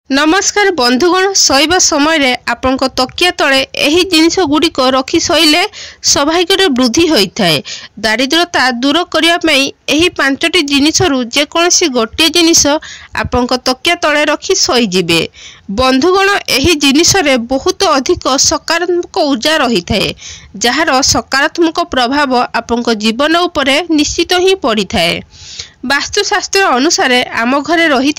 नमस्कार बंधुगण शोइबा समय आपण तकिया तले एही जिनिस गुड़िक रखी शोइले सौभाग्य वृद्धि होता है। दारिद्रता दूर करने एही 5टी जिनिसरू जेकोसी गोटे जिनिस आपण तकिया तले रखी शोइजिबे। बंधुगण एही जिनिस रे बहुत अधिक सकारात्मक ऊर्जा रही थाए, जार सकारात्मक प्रभाव आपण जीवन उपरे निश्चित ही पड़ी थाए। वास्तुशास्त्र अनुसार आम घरे रही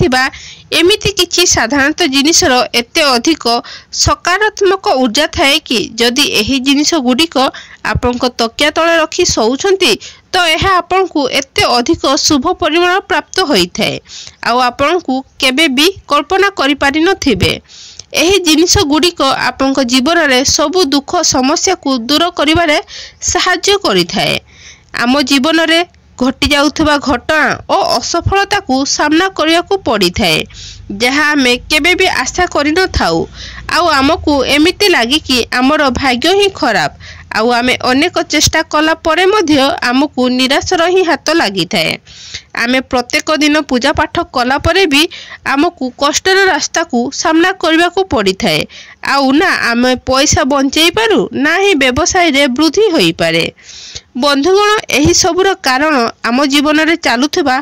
एमिति किछि साधारणतः जिनिसर एते अधिक सकारात्मक ऊर्जा थाए कि जदि एही जिनिस गुड़िक आपण तकिया तले रखी शोउछंती तो यह आपण को एते अधिक शुभ परिमाण प्राप्त होता है आउ आपण को केबे भी कल्पना करि पारि नथिबे। एही जिनिस गुड़िक आपण जीवन रे सबु दुख समस्या को दूर करिवारे सहाय्य करिथाए। आम जीवन रे घटी जाउथबा घटना और असफलता को सामना करिया को पड़ी थाए, जहाँ आमे केबे भी आशा करि न थाउ। आउ आमको एमिति लागी कि आमर भाग्य ही खराब आउ आमे अनेक चेष्टा कला परे मध्य आमको निराशर ही हाथ लगी थाए। आमे प्रत्येक दिन पूजा पाठ कला परे भी आमको कष्टर रास्ता को सामना करने को पड़ी थाए। आउ ना आमे पैसा बंचई पारू ना ही व्यवसाय रे वृद्धि होई पारे। बंधुगण एही सबुर कारण आम जीवन रे चालुथबा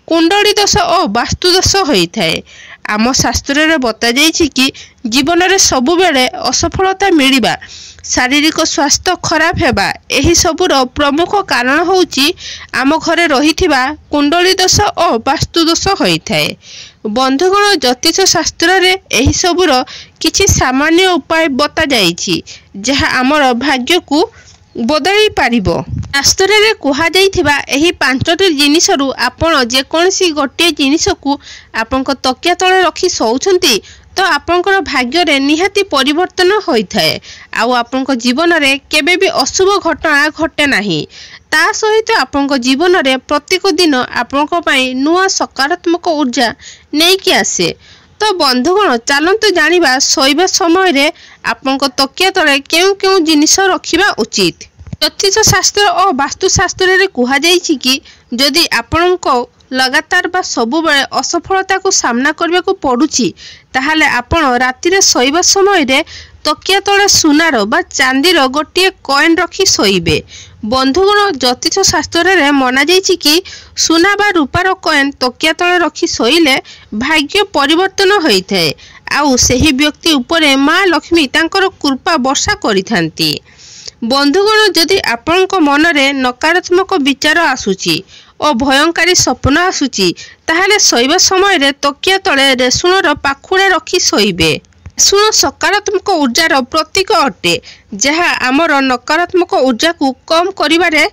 कुंडली दोष और वास्तु दोष होता है। आम शास्त्र रे बता जाइछि कि जीवन रे सबु बेले असफलता मिलिबा, शारीरिक स्वास्थ्य खराब हेबा एही सबुर प्रमुख कारण होउछि आम घरे रहिथिबा कुंडली दोष और वास्तु दोष होता है। बंधुगण ज्योतिष शास्त्र रे एही सबुर किछि सामान्य उपाय बता जाइछि जहा आमर भाग्य को बदली पारिबो। शास्त्र रे कुहा जाइथिबा एही 5टी जिनिसरू आपण जेकोसी गोटे जिनिस को आपण तकिया तले रखी शोउछंती तो आपणकर भाग्य रे निहाती परिवर्तन होइथाए आउ आपण जीवन रे केबे भी अशुभ घटना घटे नाही। ता सहित आपण जीवन रे प्रत्येक दिन आपण पई नुआ सकारात्मक ऊर्जा नेकी आसे। तो बंधुगण चलतु जानिबा शोइबा समय रे आपण तकिया तले केउ केउ जिनिस रखिबा उचित। ज्योतिष शास्त्र और वास्तुशास्त्र रे कुहा जाइछि कि जदि आपण लगातार बा सबु बेले असफलता को सामना करबा को पड़ुछि ताहाले आपण राति रे शोइबा समय रे तकिया तले सुनार बा चांदीर गोटे कॉइन रखी शोइबे। बंधुगण ज्योतिष शास्त्र रे मना जाइछि कि सुना बा रूपार कॉइन तकिया तले रखी शोइले भाग्य परिवर्तन होइथाए आउ सेही व्यक्ति उपरे माँ लक्ष्मी तांकर कृपा वर्षा करिथांती। बंधुगण जदि आपणक मन रे नकारात्मक विचार आसुची और भयंकारी स्वप्न आसुची ताहाले शोइबा समय रे तकिया तले रेशुणर पाखुड़ा रखी शोइबे। रेशुण सकारात्मक ऊर्जार प्रतीक अटे जहा आमर नकारात्मक ऊर्जा को कम करिवारे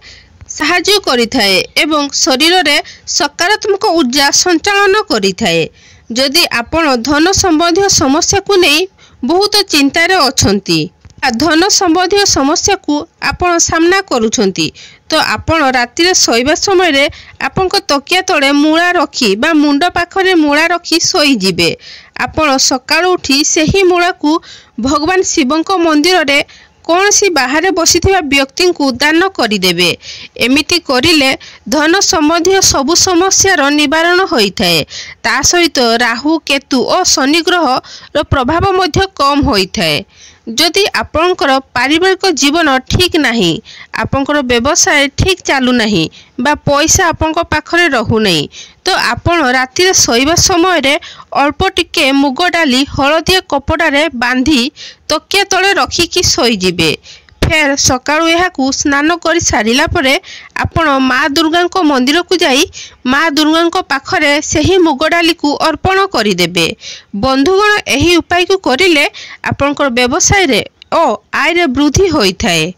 सहाय्य करिथाए एवं शरीर रे सकारात्मक ऊर्जा संचालन करिथाए। जदि आपण धन संबंधी समस्या को नहीं बहुत चिंतार अछंती, धन संबंधी समस्या को आपण सामना करुछंती तो आपण राति रे शोइबा समय रे आपण तकिया तले मूला रखी बा मुंड पाखरे मूला रखी शोई जिबे। आपण सकाळ उठी सेही मूला को भगवान शिवंक मंदिर रे कौनसी बाहर बसिथिबा व्यक्ति को दान करिदेबे। एमिति करिले धन संबंधी सबु समस्यार निवारण होइथाए। ता सहित राहु केतु और शनि ग्रह रो प्रभाव मध्य कम होइथाए। जदि आपणकर पारिवारिक जीवन ठीक नहीं, आपणकर व्यवसाय ठीक चालू नहीं बा पैसा आपण पाखरे रहू नहीं तो आपण राति रे शोइबा समय रे अल्प टिके मुग डाली हलदिया कपड़ा रे बांधी तकिया तले रखिकी शोई जिबे। फेर सकाळु एहाकू स्नान करि सारिला परे आपण माँ दुर्गा को मंदिर को जाई माँ दुर्गा को पाखरे सेही मुग डाली को अर्पण करिदेबे। बंधुगण एही उपाय को करिले आपणकर व्यवसाय रे ओ आय रे वृद्धि होइथाए।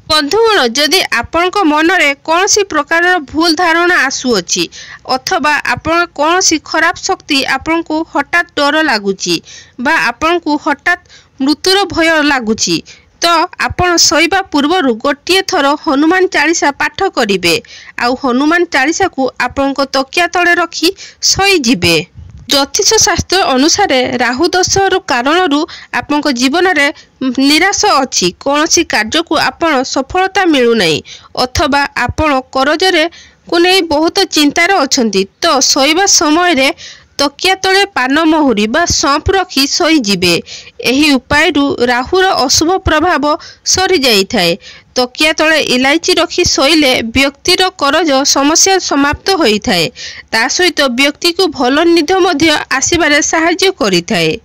बंधुगण जदि आपणक मन रे कौनसी प्रकार भूल धारणा आसुअछि अथवा आपण कौनसी खराब शक्ति आपण को हठात डर लागुछि बा आपण को हठात मृत्युर भय लागुछि तो आपण शोइबा पूर्व गोटे थर हनुमान चालीसा पाठ करिवे आउ हनुमान चालीसा को आपण तकिया तले रखी शोई जिबे। ज्योतिष शास्त्र अनुसार राहु दोषर कारण आपण जीवन रे निराश अच्छी कौनसी कार्य को आपण सफलता मिलूना अथवा आपण करजरे को नहीं बहुत चिंतार अछंती तो शोइबा समय रे तकिया तले पानमहुरी बा सौंफ रखी शोइजिबे। एही उपायरु राहुर अशुभ प्रभाव सरी जाइथाए। तकिया तले इलायची रखी शोइले व्यक्तिर करज समस्या समाप्त होइथाए। ता सहित व्यक्ति को भल निद मध्य आसीबारे सहाय्य करिथाए।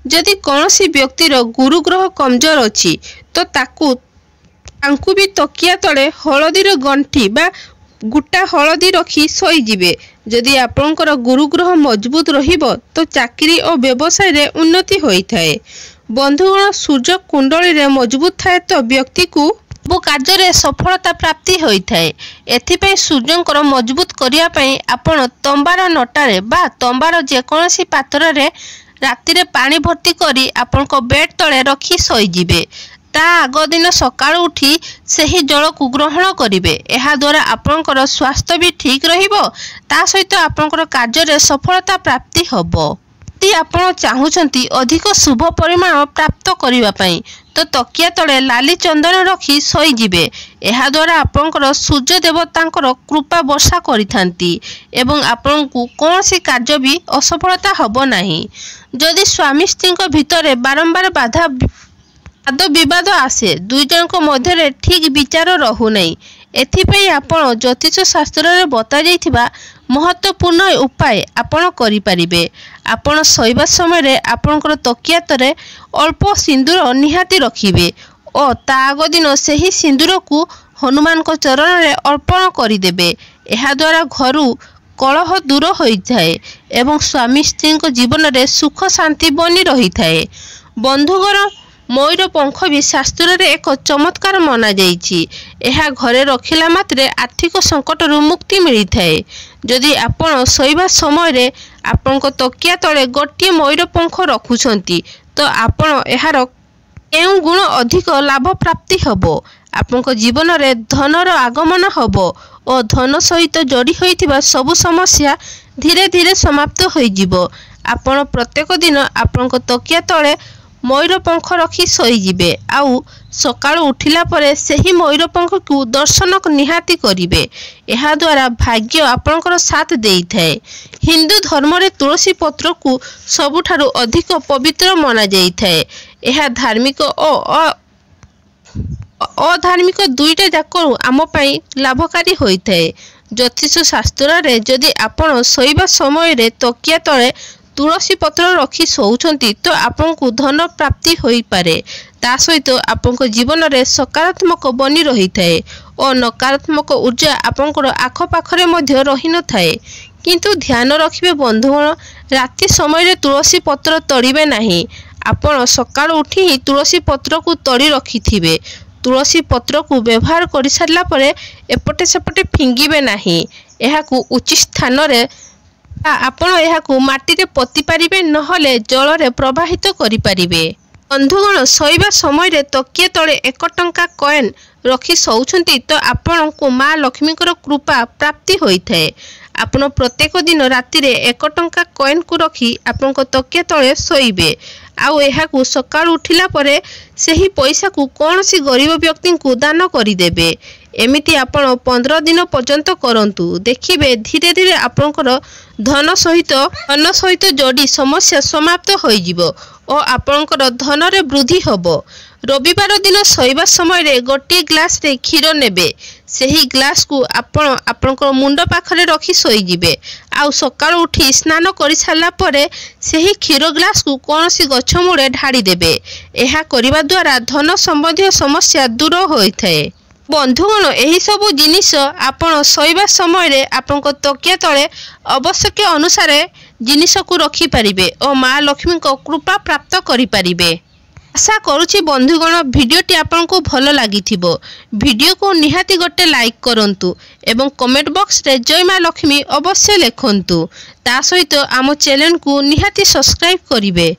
जदि कौनसी व्यक्तिर गुरुग्रह कमजोर अछि तो तांकु भी तकिया तले हलदीर गंठी बा गुटा हलदी रखी शोइजिबे। जदि आपणकर गुरुग्रह मजबूत रहिबो तो चाकरी और व्यवसाय रे उन्नति होइथाए। बंधुगण सूर्य कुंडली रे मजबूत थाए तो व्यक्ति को सब कार्य रे सफलता प्राप्ति होइथाए। एथिपई सूर्यंकर मजबूत करिया पई आपण तंबार नटारे बा तंबार जेकोसी पात्र रे राति रे पानी भर्ती करी आपणको बेड तले रखी शोइजिबे। ता आग दिन सकाळ उठी सही जल को ग्रहण करिवे। एहा द्वारा आपणकर स्वास्थ्य भी ठीक रहिबो। ता सहित आपणकर कार्य रे सफलता प्राप्ति होबो। यदि आपण चाहुचंती अधिक शुभ परिमाण प्राप्त करिवा पई तो तकिया तले लाली चंदन रखी शोइजिबे। एहा द्वारा आपणकर सूर्य देवतांकर कृपा वर्षा करिथांती एवं आपणकु कोनसी कार्य भी असफलता होबो नाही। जदि स्वामी स्त्री भितर बारंबार बाधा वाद विवाद आसे, दुई जनक मध्य ठीक विचार रहू नहीं। एथिपई आपण ज्योतिष शास्त्र रे बता जाइथिबा महत्वपूर्ण उपाय आपण करि परिबे। आपण शोइबा समय रे आपणकर तकिया तले अल्प सिंदूर निहाती रखिबे और ता आग दिन सही सिंदूर को हनुमान को चरण रे अर्पण करिदेबे। एहा द्वारा घरु कलह दूर होइथाए एवं स्वामी स्त्री जीवन रे सुख शांति बनी रही थाए। बंधुगण मयूर पंख भी शास्त्र रे एक चमत्कार मना जाइछि। एहा घरे रखिला मात्रे आर्थिक संकट रु मुक्ति मिली थाए। जदि आपण शोइबा समय रे आपनको तकिया तले गोटे मयूर पंख रखुछंती तो आपण एहार केउ गुण अधिक लाभ प्राप्ति हबो। आपनको जीवन रे धनर आगमन हबो और धन सहित जोड़ी होइथिबा सब समस्या धीरे धीरे समाप्त होई जिवो। आपण प्रत्येक दिन आपनको तकिया तले मयूर पंख रखी शोइजिबे। आउ सकाळ उठिला परे सही मयूर पंख को दर्शन निहाती करिवे। एहा द्वारा भाग्य आपणकर साथ देइथाए। हिंदू धर्म रे तुलसी पत्र को सबुठारु अधिक पवित्र माना जाइथाए। एहा धार्मिक और अधार्मिक दुईटा जाक आम पई लाभकारी होइथाए। ज्योतिष शास्त्र रे जदि आपण शोइबा समय रे तकिया तले तुलसी पत्र रखी शोउछंती तो आपनको धन प्राप्ति होई पारे। ता सहित आपनको जीवन रे सकारात्मक बनी रही थाए और नकारात्मक ऊर्जा आपनकर आख पाखरे मध्य रही न थाए। किंतु ध्यान रखिबे बंधुगण, राति समय रे तुलसी पत्र तोड़िबे नाही। आपण सकाळ उठी ही तुलसी पत्र को तोड़ी रखिथिबे। तुलसी पत्र को व्यवहार कर सारला परे एपटे सेपटे फिंगिबे नाही। एहाकू उचित स्थान रे आपण एहाकू माटी रे पोती पारिबे, नहले जल रे प्रवाहित करि पारिबे। बंधुगण शोइबा समय रे तकिया तले 1 टंका कॉइन रखी शोउछंती तो आपण को माँ लक्ष्मीकर कृपा प्राप्ति होइथाए। आपण प्रत्येक दिन राति रे 1 टंका कॉइन को रखी आपण को तकिया तले शोइबे। आउ एहाकू सकाळ उठिला परे सही पैसा को कोनसी गरीब व्यक्ति को दान करिदेबे। एमिति आपण 15 दिन पर्यंत करंतु। देखिबे धीरे धीरे आपणकर धन सहित जोड़ी समस्या समाप्त होई जिवो और आपणकर धन रे वृद्धि होबो। रविवार दिन शोइबा समय रे गोटे ग्लास रे क्षीर नेबे। सही ग्लास को आपणकर मुंड पाखरे रखी शोई जिबे। आउ सकाळ उठी स्नान करि सारला परे सही क्षीर ग्लास को कोनसी गछ मूळे ढाड़ी देबे। एहा करिबा द्वारा धन संबंधी समस्या दूर होइथाए। बंधुगण एही सब जिनिस आपण शोइबा समय रे आपनको तकिया तले आवश्यक अनुसार जिनिस को रखी पारिबे और माँ लक्ष्मी को कृपा प्राप्त करि पारिबे। आशा करुछि बंधुगण भिडियोटी आपनको भल लागिथिबो। भिडियो को निहाती गोटे लाइक करंतु एवं कमेंट बॉक्स रे जय माँ लक्ष्मी अवश्य लिखंतु। ता सहित आम चैनल को निहाती सब्सक्राइब करिवे।